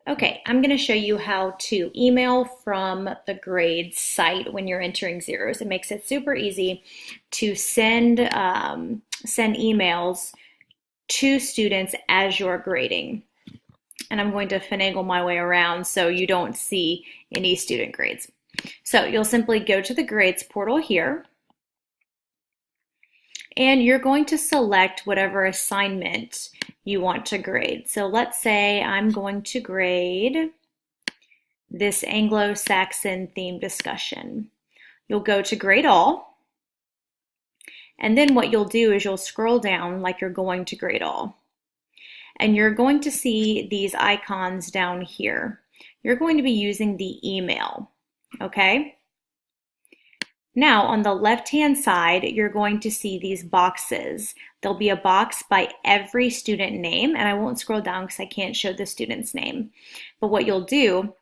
Okay, I'm going to show you how to email from the grades site when you're entering zeros. It makes it super easy to send emails to students as you're grading. And I'm going to finagle my way around so you don't see any student grades. So you'll simply go to the grades portal here, and you're going to select whatever assignment you want to grade. So let's say I'm going to grade this Anglo-Saxon theme discussion. You'll go to grade all, and then what you'll do is you'll scroll down like you're going to grade all. And you're going to see these icons down here. You're going to be using the email, okay? Now, on the left-hand side, you're going to see these boxes. There'll be a box by every student name, and I won't scroll down because I can't show the student's name. But what you'll do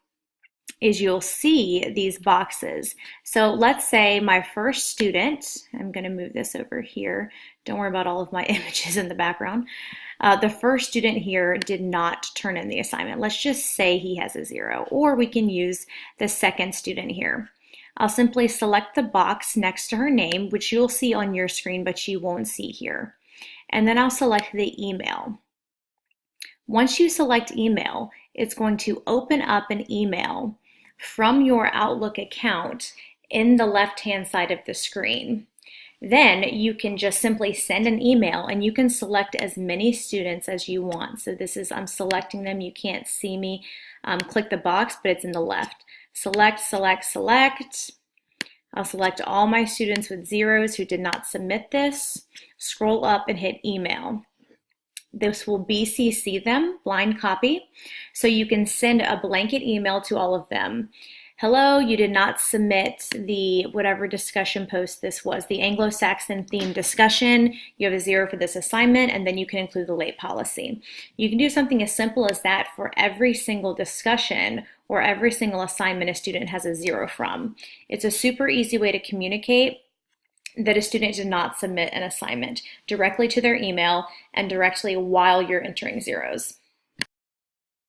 is you'll see these boxes. So let's say my first student, I'm going to move this over here. Don't worry about all of my images in the background. The first student here did not turn in the assignment. Let's just say he has a 0, or we can use the second student here. I'll simply select the box next to her name, which you'll see on your screen, but you won't see here. And then I'll select the email. Once you select email, it's going to open up an email from your Outlook account in the left-hand side of the screen. Then you can just simply send an email, and you can select as many students as you want. So this is, I'm selecting them. You can't see me click the box, but it's in the left. Select, select, select. I'll select all my students with 0s who did not submit this. Scroll up and hit email. This will BCC them, blind copy, so you can send a blanket email to all of them. Hello, you did not submit the whatever discussion post this was, the Anglo-Saxon theme discussion. You have a 0 for this assignment, and then you can include the late policy. You can do something as simple as that for every single discussion or every single assignment a student has a 0 from. It's a super easy way to communicate that a student did not submit an assignment directly to their email and directly while you're entering zeros.